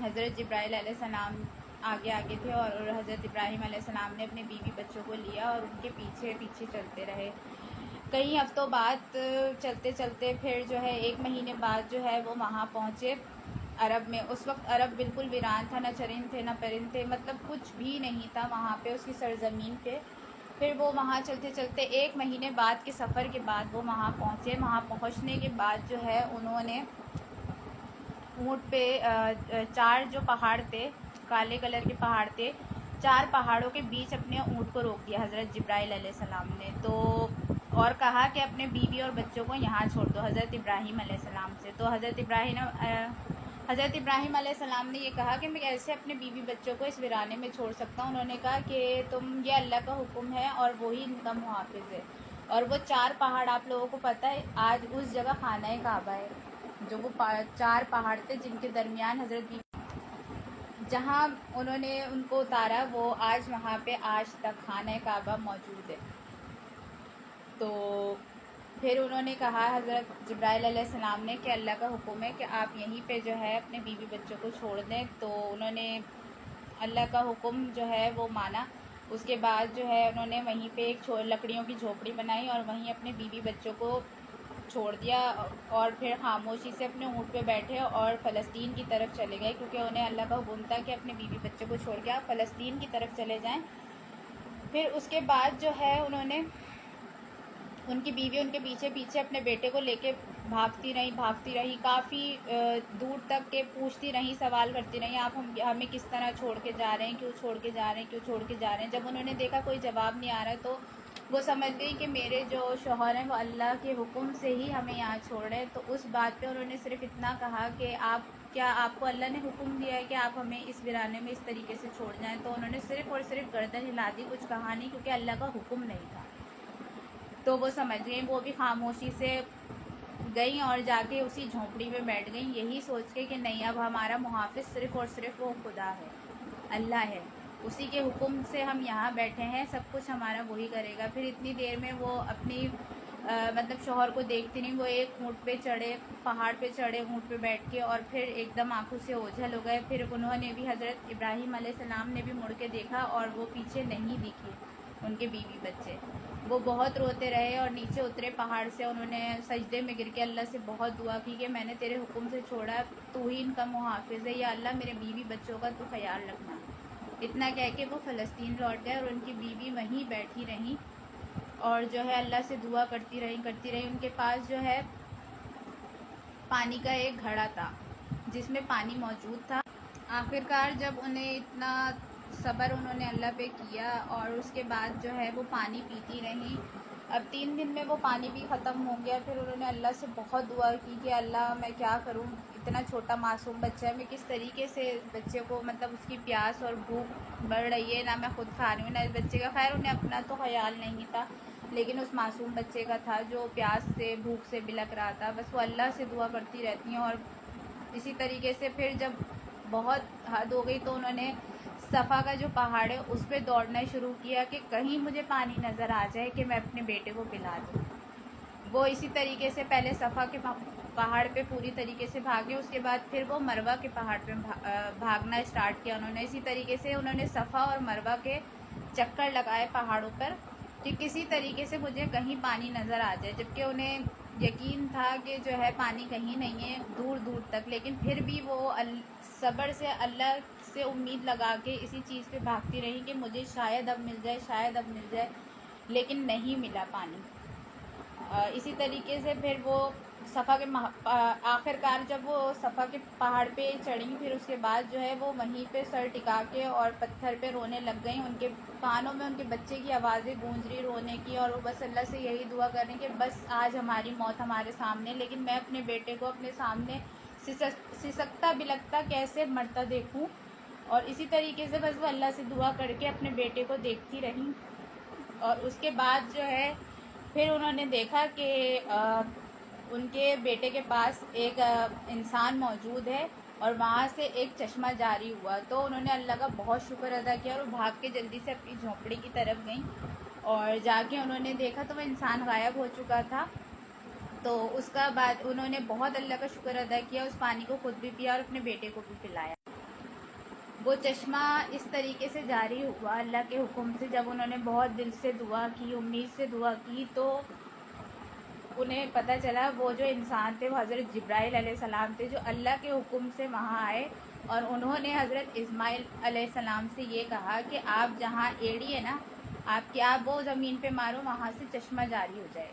حضرت جبرائیل علیہ السلام آگے آگے تھے اور حضرت ابراہیم علیہ السلام نے اپنے بیوی بچوں کو لیا اور ان کے پیچھے پیچھے چلتے رہے. کئی ہفتوں بعد چلتے چلتے پھر جو ہے 1 مہینے بعد جو ہے وہ وہاں پہنچے عرب میں. اس وقت عرب بالکل ویران تھا، نہ چرند تھے نہ پرند تھے، مطلب کچھ بھی نہیں تھا وہاں پہ اس کی سرزمین پہ. پھر وہ وہاں چلتے چلتے 1 مہینے بعد کے سفر کے بعد وہ وہاں پہنچے. وہاں پہنچنے کے بعد جو ہے انہوں نے اونٹ پہ 4 جو پہاڑ تھے، کالے کلر کے پہاڑ تھے، 4 پہاڑوں کے بیچ اپنے اونٹ کو روک دیا حضرت جبرائیل علیہ السلام نے. تو اور کہا کہ اپنے بیوی اور بچوں کو یہاں چھوڑ دو حضرت ابراہیم علیہ السلام سے. تو حضرت ابراہیم علیہ السلام نے یہ کہا کہ میں کیسے اپنے بیوی بچوں کو اس ویرانے میں چھوڑ سکتا ہوں. انہوں نے کہا کہ یہ اللہ کا حکم ہے اور وہی ان کا محافظ ہے. اور وہ 4 پہاڑ آپ لوگوں کو پتہ ہے آج اس جگہ خانہ کعبہ ہے، جو وہ 4 پہاڑ تھے جن کے درمیان حضرت جہاں انہوں نے ان کو اتارا وہ آج وہاں پہ آج تک خانہ کعبہ موجود ہے. تو پھر انہوں نے کہا حضرت جبرائیل علیہ السلام نے کہ اللہ کا حکم ہے کہ آپ یہیں پہ جو ہے اپنے بیوی بچوں کو چھوڑ دیں. تو انہوں نے اللہ کا حکم جو ہے وہ مانا. اس کے بعد جو ہے انہوں نے وہیں پہ ایک لکڑیوں کی جھوپڑی بنائی اور وہیں اپنے بیوی بچوں کو چھوڑ دیا اور پھر خاموشی سے اپنے اونٹ پہ بیٹھے اور فلسطین کی طرف چلے گئے، کیونکہ انہیں اللہ کا حکم تھا کہ اپنے بیوی بچوں کو چھوڑ کے آپ فلسطین کی طرف چلے جائیں. پھر اس کے بعد جو ہے انہوں نے ان کی بیوی ان کے پیچھے پیچھے اپنے بیٹے کو لے کے بھاگتی رہی کافی دور تک کہ پوچھتی رہی، سوال کرتی رہی، آپ ہمیں کس طرح چھوڑ کے جا رہے ہیں، کیوں چھوڑ کے جا رہے ہیں، کیوں چھوڑ کے جا رہے ہیں. جب انہوں نے دیکھا کوئی جواب نہیں آ رہا تو وہ سمجھ گئی کہ میرے جو شوہر ہیں وہ اللہ کے حکم سے ہی ہمیں یہاں چھوڑ رہے ہیں. تو اس بات پہ انہوں نے صرف اتنا کہا کہ کیا آپ کو اللہ نے حکم دیا ہے کہ آپ ہمیں اس ویرانے میں اس طریقے سے چھوڑ جائیں. تو انہوں نے صرف اور صرف گردن ہلا دی، کچھ کہا نہیں، کیونکہ اللہ کا حکم نہیں تھا. تو وہ سمجھ گئیں، وہ بھی خاموشی سے گئیں اور جا کے اسی جھونپڑی میں بیٹھ گئیں، یہی سوچ کے کہ نہیں اب ہمارا محافظ صرف اور صرف وہ خدا ہے، اللہ ہے، اسی کے حکم سے ہم یہاں بیٹھے ہیں، سب کچھ ہمارا وہی کرے گا. پھر اتنی دیر میں وہ اپنی مطلب شوہر کو دیکھتی نہیں، وہ ایک اونٹ پہ چڑھے، پہاڑ پہ چڑھے اونٹ پہ بیٹھ کے اور پھر ایک دم آنکھوں سے اوجھل ہو گئے. پھر انہوں نے بھی حضرت ابراہیم علیہ السلام نے بھی مڑ کے دیکھا اور وہ پیچھے نہیں دکھے ان کے بیوی بچے. وہ بہت روتے رہے اور نیچے اترے پہاڑ سے. انہوں نے سجدے میں گر کے اللہ سے بہت دعا کی کہ میں نے تیرے حکم سے چھوڑا، تو ہی ان کا محافظ ہے، یا اللہ میرے بیوی بچوں کا تو خیال رکھنا. اتنا کہہ کے وہ فلسطین لوٹ گئے اور ان کی بیوی وہیں بیٹھی رہیں اور جو ہے اللہ سے دعا کرتی رہی. ان کے پاس جو ہے پانی کا ایک گھڑا تھا جس میں پانی موجود تھا. آخرکار جب انہیں اتنا صبر انہوں نے اللہ پہ کیا اور اس کے بعد جو ہے وہ پانی پیتی رہیں. اب 3 دن میں وہ پانی بھی ختم ہو گیا. پھر انہوں نے اللہ سے بہت دعا کی کہ اللہ میں کیا کروں، اتنا چھوٹا معصوم بچہ ہے، میں کس طریقے سے بچے کو مطلب اس کی پیاس اور بھوک بڑھ رہی ہے، نہ میں خود کھا رہی ہوں نہ اس بچے کا. خیر انہیں اپنا تو خیال نہیں تھا لیکن اس معصوم بچے کا تھا جو پیاس سے بھوک سے بلک رہا تھا. بس وہ اللہ سے دعا کرتی رہتی ہیں. اور اسی طریقے سے پھر جب بہت حد ہو گئی تو انہوں نے صفا کا جو پہاڑ ہے اس پہ دوڑنا شروع کیا کہ کہیں مجھے پانی نظر آ جائے کہ میں اپنے بیٹے کو پلا دوں. وہ اسی طریقے سے پہلے صفا کے پہاڑ پہ پوری طریقے سے بھاگے، اس کے بعد پھر وہ مروہ کے پہاڑ پہ بھاگنا اسٹارٹ کیا انہوں نے. اسی طریقے سے انہوں نے صفا اور مروہ کے چکر لگائے پہاڑوں پر کہ کسی طریقے سے مجھے کہیں پانی نظر آ جائے، جبکہ انہیں یقین تھا کہ جو ہے پانی کہیں نہیں ہے دور دور تک. لیکن پھر بھی وہ صبر سے اللہ سے امید لگا کے اسی چیز پہ بھاگتی رہی کہ مجھے شاید اب مل جائے، لیکن نہیں ملا پانی. اسی طریقے سے پھر وہ صفا کے آخرکار جب وہ صفا کے پہاڑ پہ چڑھیں پھر اس کے بعد جو ہے وہ وہیں پہ سر ٹکا کے اور پتھر پہ رونے لگ گئیں. ان کے کانوں میں ان کے بچے کی آوازیں گونج رہی رونے کی اور وہ بس اللہ سے یہی دعا کر رہے ہیں کہ بس آج ہماری موت ہمارے سامنے، لیکن میں اپنے بیٹے کو اپنے سامنے سسکتا بلکتا کیسے مرتا دیکھوں. اور اسی طریقے سے بس وہ اللہ سے دعا کر کے اپنے بیٹے کو دیکھتی رہیں. اور اس کے بعد جو ہے پھر انہوں نے دیکھا کہ ان کے بیٹے کے پاس ایک انسان موجود ہے اور وہاں سے ایک چشمہ جاری ہوا. تو انہوں نے اللہ کا بہت شکر ادا کیا اور وہ بھاگ کے جلدی سے اپنی جھونپڑی کی طرف گئیں اور جا کے انہوں نے دیکھا تو وہ انسان غائب ہو چکا تھا. تو اس کا بعد انہوں نے بہت اللہ کا شکر ادا کیا، اس پانی کو خود بھی پیا اور اپنے بیٹے کو بھی پلایا. وہ چشمہ اس طریقے سے جاری ہوا اللہ کے حکم سے، جب انہوں نے بہت دل سے دعا کی، امید سے دعا کی، تو انہیں پتہ چلا وہ جو انسان تھے وہ حضرت جبرائیل علیہ السلام تھے، جو اللہ کے حکم سے وہاں آئے، اور انہوں نے حضرت اسماعیل علیہ السلام سے یہ کہا کہ آپ جہاں ایڑی ہے نا آپ کی، آپ وہ زمین پہ مارو، وہاں سے چشمہ جاری ہو جائے۔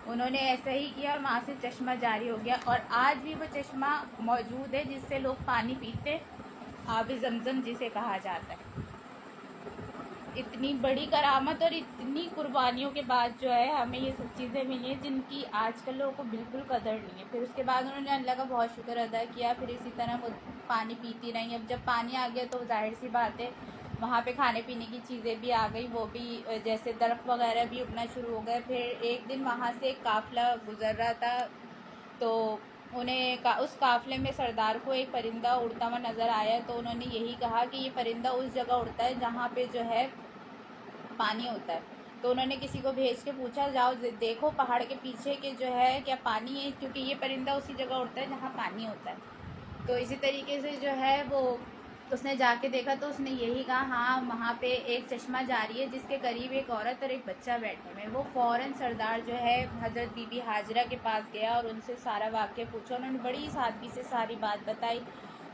انہوں نے ایسا ہی کیا اور وہاں سے چشمہ جاری ہو گیا، اور آج بھی وہ چشمہ موجود ہے جس سے لوگ پانی پیتے، آب زمزم جسے کہا جاتا ہے۔ اتنی بڑی کرامت اور اتنی قربانیوں کے بعد جو ہے ہمیں یہ سب چیزیں ملی ہیں جن کی آج کل لوگوں کو بالکل قدر نہیں ہے۔ پھر اس کے بعد انہوں نے اللہ کا بہت شکر ادا کیا، پھر اسی طرح وہ پانی پیتی رہیں۔ اب جب پانی آ گیا تو ظاہر سی بات ہے وہاں پہ کھانے پینے کی چیزیں بھی آ گئی، وہ بھی جیسے درخت وغیرہ بھی اگنا شروع ہو گئے۔ پھر ایک دن وہاں سے ایک قافلہ گزر رہا تھا، تو انہیں اس قافلے میں سردار کو ایک پرندہ اڑتا ہوا نظر آیا، تو انہوں نے یہی کہا کہ یہ پرندہ اس جگہ اڑتا ہے جہاں پہ جو ہے پانی ہوتا ہے۔ تو انہوں نے کسی کو بھیج کے پوچھا جاؤ دیکھو پہاڑ کے پیچھے کہ جو ہے کیا پانی ہے، کیونکہ یہ پرندہ اسی جگہ اڑتا ہے جہاں پانی ہوتا ہے۔ تو اسی طریقے سے جو ہے وہ اس نے جا کے دیکھا تو اس نے یہی کہا ہاں وہاں پہ ایک چشمہ جاری ہے جس کے قریب ایک عورت اور ایک بچہ بیٹھے ہوئے ہیں۔ وہ فوراً سردار جو ہے حضرت بی بی ہاجرہ کے پاس گیا اور ان سے سارا واقعہ پوچھا، انہوں نے بڑی سادگی سے ساری بات بتائی۔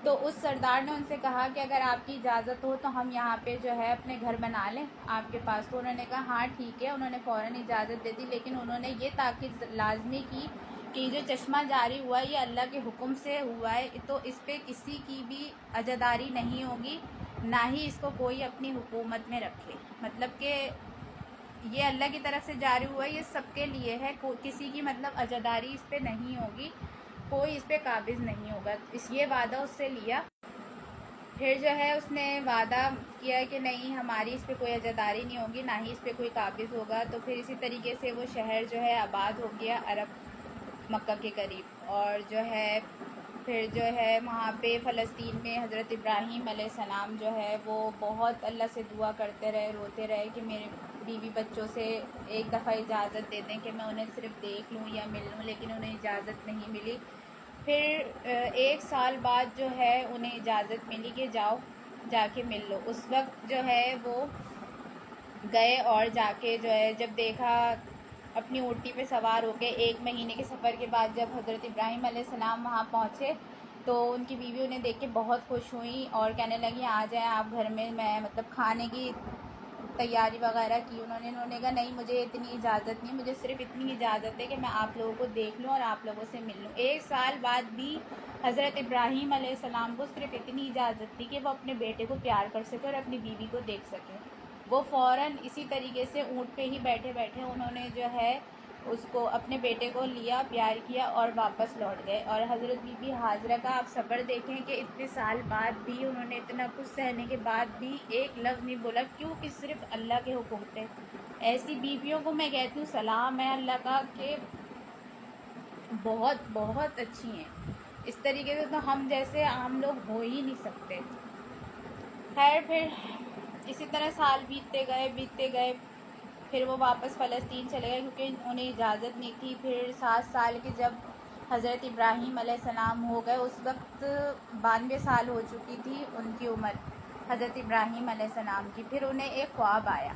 تو اس سردار نے ان سے کہا کہ اگر آپ کی اجازت ہو تو ہم یہاں پہ جو ہے اپنے گھر بنا لیں آپ کے پاس۔ تو انہوں نے کہا ہاں ٹھیک ہے، انہوں نے فوراً اجازت دے دی، لیکن انہوں نے یہ تاکید لازمی کی کہ جو چشمہ جاری ہوا ہے یہ اللہ کے حکم سے ہوا ہے، تو اس پہ کسی کی بھی عزاداری نہیں ہوگی، نہ ہی اس کو کوئی اپنی حکومت میں رکھے۔ مطلب کہ یہ اللہ کی طرف سے جاری ہوا ہے، یہ سب کے لیے ہے، کسی کی مطلب عزاداری اس پہ نہیں ہوگی، کوئی اس پہ قابض نہیں ہوگا۔ یہ وعدہ اس سے لیا۔ پھر جو ہے اس نے وعدہ کیا کہ نہیں ہماری اس پہ کوئی عزاداری نہیں ہوگی، نہ ہی اس پہ کوئی قابض ہوگا۔ تو پھر اسی طریقے سے وہ شہر جو ہے آباد ہو گیا عرب مکہ کے قریب، اور جو ہے پھر جو ہے وہاں پہ فلسطین میں حضرت ابراہیم علیہ السلام جو ہے وہ بہت اللہ سے دعا کرتے رہے، روتے رہے کہ میرے بیوی بچوں سے ایک دفعہ اجازت دے دیں کہ میں انہیں صرف دیکھ لوں یا مل لوں، لیکن انہیں اجازت نہیں ملی۔ پھر ایک سال بعد جو ہے انہیں اجازت ملی کہ جاؤ جا کے مل لو۔ اس وقت جو ہے وہ گئے اور جا کے جو ہے جب دیکھا اپنی اونٹی پہ سوار ہو کے، 1 مہینے کے سفر کے بعد جب حضرت ابراہیم علیہ السلام وہاں پہنچے تو ان کی بیوی انہیں دیکھ کے بہت خوش ہوئیں اور کہنے لگی آ جائیں آپ گھر میں مطلب کھانے کی تیاری وغیرہ کی۔ انہوں نے کہا نہیں مجھے اتنی اجازت نہیں، مجھے صرف اتنی اجازت ہے کہ میں آپ لوگوں کو دیکھ لوں اور آپ لوگوں سے مل لوں۔ 1 سال بعد بھی حضرت ابراہیم علیہ السلام کو صرف اتنی اجازت تھی کہ وہ اپنے بیٹے کو پیار کر سکے اور اپنی بیوی کو دیکھ سکے۔ وہ فوراً اسی طریقے سے اونٹ پہ ہی بیٹھے بیٹھے انہوں نے جو ہے اس کو اپنے بیٹے کو لیا، پیار کیا اور واپس لوٹ گئے۔ اور حضرت بی بی ہاجرہ کا آپ صبر دیکھیں کہ اتنے سال بعد بھی انہوں نے اتنا کچھ سہنے کے بعد بھی ایک لفظ نہیں بولا، کیوں کہ صرف اللہ کے حکم تھے۔ ایسی بیویوں کو میں کہتی ہوں سلام ہے اللہ کا کہ بہت بہت اچھی ہیں، اس طریقے سے تو ہم جیسے عام لوگ ہو ہی نہیں سکتے۔ خیر پھر اسی طرح سال بیتتے گئے، پھر وہ واپس فلسطین چلے گئے کیونکہ انہیں اجازت نہیں تھی۔ پھر 7 سال کے جب حضرت ابراہیم علیہ السلام ہو گئے، اس وقت 92 سال ہو چکی تھی ان کی عمر حضرت ابراہیم علیہ السلام کی۔ پھر انہیں ایک خواب آیا،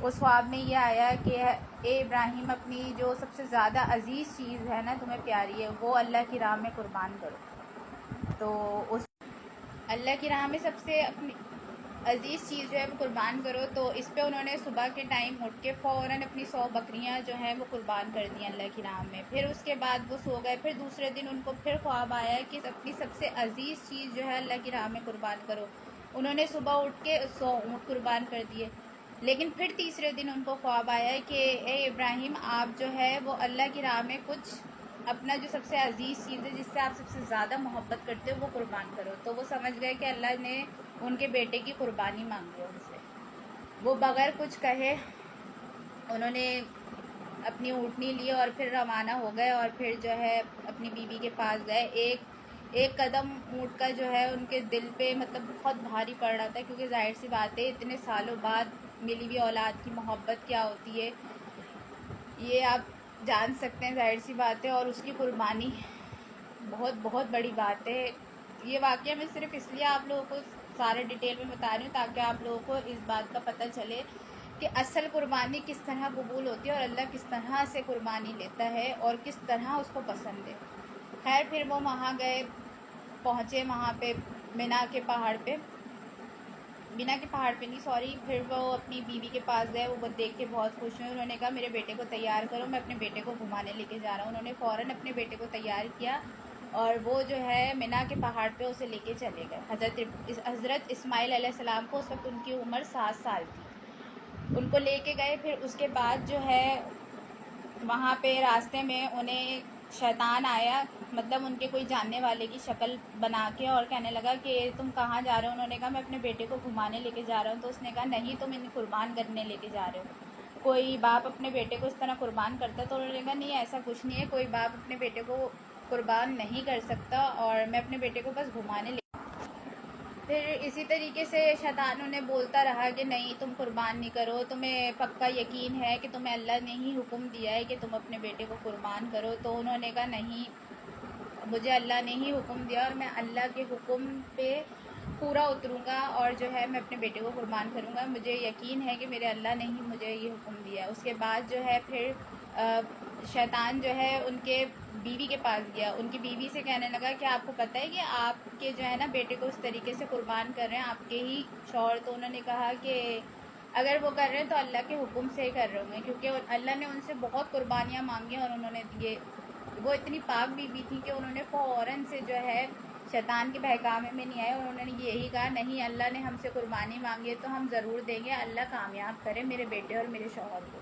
اس خواب میں یہ آیا کہ اے ابراہیم اپنی جو سب سے زیادہ عزیز چیز ہے نا تمہیں پیاری ہے وہ اللہ کی راہ میں قربان کرو۔ تو اس اللہ کی راہ میں سب سے اپنی عزیز چیز جو ہے وہ قربان کرو۔ تو اس پہ انہوں نے صبح کے ٹائم اٹھ کے فوراً اپنی 100 بکریاں جو ہیں وہ قربان کر دیں اللہ کی راہ میں۔ پھر اس کے بعد وہ سو گئے۔ پھر دوسرے دن ان کو پھر خواب آیا کہ اپنی سب سے عزیز چیز جو ہے اللہ کی راہ میں قربان کرو۔ انہوں نے صبح اٹھ کے 100 اونٹ قربان کر دیے۔ لیکن پھر تیسرے دن ان کو خواب آیا کہ اے ابراہیم آپ جو ہے وہ اللہ کی راہ میں کچھ اپنا جو سب سے عزیز چیز ہے جس سے آپ سب سے زیادہ محبت کرتے ہو وہ قربان کرو۔ تو وہ سمجھ گئے کہ اللہ نے ان کے بیٹے کی قربانی مانگی ہے ان سے۔ وہ بغیر کچھ کہے انہوں نے اپنی اونٹنی لی اور پھر روانہ ہو گئے، اور پھر جو ہے اپنی بیوی کے پاس گئے۔ ایک قدم اونٹ کا جو ہے ان کے دل پہ مطلب بہت بھاری پڑ رہا تھا، کیونکہ ظاہر سی بات ہے اتنے سالوں بعد ملی ہوئی اولاد کی محبت کیا ہوتی ہے یہ آپ جان سکتے ہیں، ظاہر سی بات ہے، اور اس کی قربانی بہت بہت بڑی بات ہے۔ یہ واقعہ میں صرف اس لیے آپ لوگوں کو سارے ڈیٹیل میں بتا رہی ہوں تاکہ آپ لوگوں کو اس بات کا پتہ چلے کہ اصل قربانی کس طرح قبول ہوتی ہے اور اللہ کس طرح سے قربانی لیتا ہے اور کس طرح اس کو پسند ہے۔ خیر پھر وہ وہاں گئے، پہنچے وہاں پہ مینا کے پہاڑ پہ، مینا کے پہاڑ پہ نہیں سوری، پھر وہ اپنی بیوی کے پاس گئے، وہ دیکھ کے بہت خوش ہوئے، انہوں نے کہا میرے بیٹے کو تیار کرو، میں اپنے بیٹے کو گھمانے لے کے جا رہا ہوں۔ انہوں نے فوراً اپنے بیٹے کو تیار کیا اور وہ جو ہے مینا کے پہاڑ پہ اسے لے کے چلے گئے۔ حضرت اسماعیل علیہ السلام کو اس وقت ان کی عمر 7 سال تھی، ان کو لے کے گئے۔ پھر اس کے بعد جو ہے وہاں پہ راستے میں انہیں شیطان آیا، مطلب ان کے کوئی جاننے والے کی شکل بنا کے، اور کہنے لگا کہ تم کہاں جا رہے ہو؟ انہوں نے کہا میں اپنے بیٹے کو گھمانے لے کے جا رہا ہوں۔ تو اس نے کہا نہیں، تم انہیں قربان کرنے لے کے جا رہے ہو، کوئی باپ اپنے بیٹے کو اس طرح قربان کرتا؟ تو انہوں نے کہا نہیں ایسا کچھ نہیں ہے، کوئی باپ اپنے بیٹے کو قربان نہیں کر سکتا، اور میں اپنے بیٹے کو بس گھمانے لے۔ پھر اسی طریقے سے شیطان انہیں بولتا رہا کہ نہیں تم قربان نہیں کرو، تمہیں پکا یقین ہے کہ تمہیں اللہ نے ہی حکم دیا ہے کہ تم اپنے بیٹے کو قربان کرو۔ تو انہوں نے کہا نہیں، مجھے اللہ نے ہی حکم دیا اور میں اللہ کے حکم پہ پورا اتروں گا اور جو ہے میں اپنے بیٹے کو قربان کروں گا، مجھے یقین ہے کہ میرے اللہ نے ہی مجھے یہ حکم دیا۔ اس کے بعد جو ہے پھر شیطان جو ہے ان کے بیوی کے پاس گیا، ان کی بیوی سے کہنے لگا کہ آپ کو پتہ ہے کہ آپ کے جو ہے نا بیٹے کو اس طریقے سے قربان کر رہے ہیں آپ کے ہی شوہر؟ تو انہوں نے کہا کہ اگر وہ کر رہے ہیں تو اللہ کے حکم سے ہی کر رہے ہوں گے، کیونکہ اللہ نے ان سے بہت قربانیاں مانگی اور انہوں نے دیے۔ وہ اتنی پاک بیوی تھی کہ انہوں نے فوراً سے جو ہے شیطان کے بہکاوے میں نہیں آئے، اور انہوں نے یہی کہا نہیں اللہ نے ہم سے قربانی مانگی ہے تو ہم ضرور دیں گے، اللہ کامیاب کرے میرے بیٹے اور میرے شوہر کو،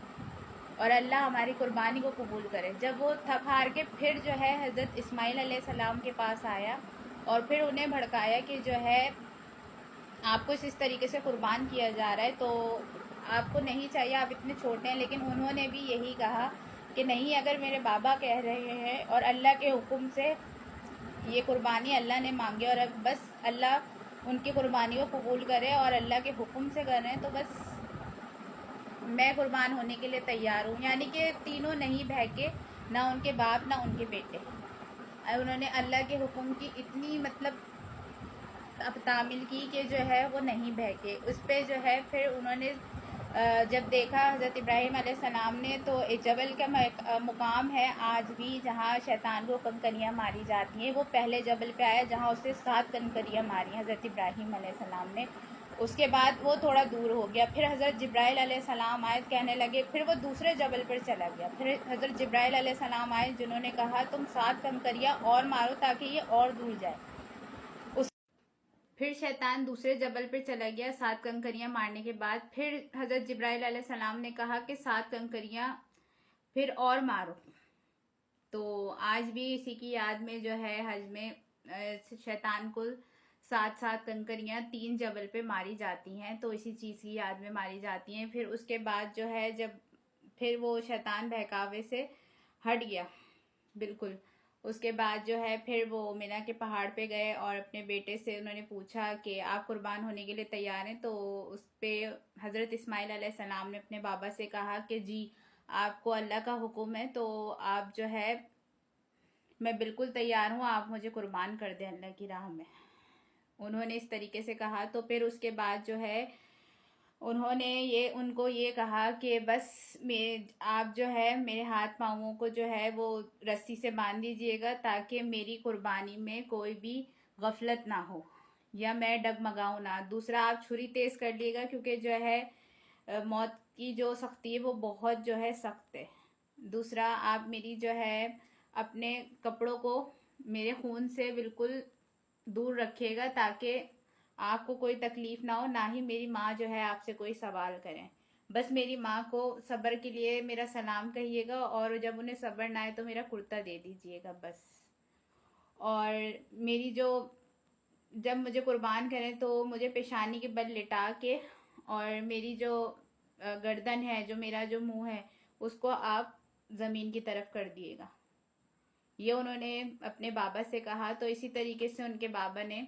اور اللہ ہماری قربانی کو قبول کرے۔ جب وہ تھک ہار کے پھر جو ہے حضرت اسماعیل علیہ السلام کے پاس آیا اور پھر انہیں بھڑکایا کہ جو ہے آپ کو اس طریقے سے قربان کیا جا رہا ہے تو آپ کو نہیں چاہیے، آپ اتنے چھوٹے ہیں۔ لیکن انہوں نے بھی یہی کہا کہ نہیں، اگر میرے بابا کہہ رہے ہیں اور اللہ کے حکم سے یہ قربانی اللہ نے مانگی اور اب بس اللہ ان کی قربانی کو قبول کرے اور اللہ کے حکم سے کر رہے ہیں تو بس میں قربان ہونے کے لیے تیار ہوں۔ یعنی کہ تینوں نہیں بہکے، نہ ان کے باپ نہ ان کے بیٹے، انہوں نے اللہ کے حکم کی اتنی مطلب تعمیل کی کہ جو ہے وہ نہیں بہکے۔ اس پہ جو ہے پھر انہوں نے جب دیکھا حضرت ابراہیم علیہ السلام نے، تو ایک جبل کا مقام ہے آج بھی جہاں شیطان کو کنکریاں ماری جاتی ہیں، وہ پہلے جبل پہ آیا جہاں اسے 7 کنکریاں ماری حضرت ابراہیم علیہ السلام نے۔ اس کے بعد وہ تھوڑا دور ہو گیا، پھر حضرت جبرائیل علیہ السلام آئے، کہنے لگے، پھر وہ دوسرے جبل پر چلا گیا، پھر حضرت جبرائیل علیہ السلام آئے جنہوں نے کہا تم 7 کنکریاں اور مارو تاکہ یہ اور دور جائے۔ پھر شیطان دوسرے جبل پر چلا گیا 7 کنکریاں مارنے کے بعد، پھر حضرت جبرائیل علیہ السلام نے کہا کہ 7 کنکریاں پھر اور مارو۔ تو آج بھی اسی کی یاد میں جو ہے حج میں شیطان کو 7 کنکریاں 3 جبل پہ ماری جاتی ہیں، تو اسی چیز کی یاد میں ماری جاتی ہیں۔ پھر اس کے بعد جو ہے جب پھر وہ شیطان بہکاوے سے ہٹ گیا بالکل، اس کے بعد جو ہے پھر وہ مینا کے پہاڑ پہ گئے اور اپنے بیٹے سے انہوں نے پوچھا کہ آپ قربان ہونے کے لیے تیار ہیں؟ تو اس پہ حضرت اسماعیل علیہ السلام نے اپنے بابا سے کہا کہ جی آپ کو اللہ کا حکم ہے تو آپ جو ہے میں بالکل تیار ہوں، آپ مجھے قربان کر دیں اللہ کی راہ میں۔ انہوں نے اس طریقے سے کہا، تو پھر اس کے بعد جو ہے انہوں نے ان کو یہ کہا کہ بس آپ جو ہے میرے ہاتھ پاؤں کو جو ہے وہ رسی سے باندھ دیجئے گا تاکہ میری قربانی میں کوئی بھی غفلت نہ ہو یا میں ڈگمگاؤں نہ۔ دوسرا آپ چھری تیز کر لیے گا کیونکہ جو ہے موت کی جو سختی ہے وہ بہت جو ہے سخت ہے۔ دوسرا آپ میری جو ہے اپنے کپڑوں کو میرے خون سے بالکل دور رکھیے گا تاکہ آپ کو کوئی تکلیف نہ ہو، نہ ہی میری ماں جو ہے آپ سے کوئی سوال کریں۔ بس میری ماں کو صبر کے لیے میرا سلام کہیے گا اور جب انہیں صبر نہ آئے تو میرا کرتا دے دیجیے گا بس۔ اور میری جب مجھے قربان کریں تو مجھے پیشانی کے بل لٹا کے اور میری جو گردن ہے، جو میرا جو منہ ہے، اس کو آپ زمین کی طرف کر دیے گا۔ یہ انہوں نے اپنے بابا سے کہا، تو اسی طریقے سے ان کے بابا نے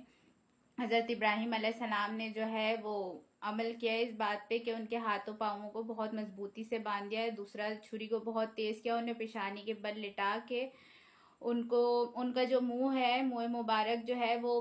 حضرت ابراہیم علیہ السلام نے جو ہے وہ عمل کیا اس بات پہ کہ ان کے ہاتھوں پاؤں کو بہت مضبوطی سے باندھ دیا ہے، دوسرا چھری کو بہت تیز کیا، انہیں پیشانی کے بل لٹا کے ان کا جو منہ ہے، منہ مبارک جو ہے وہ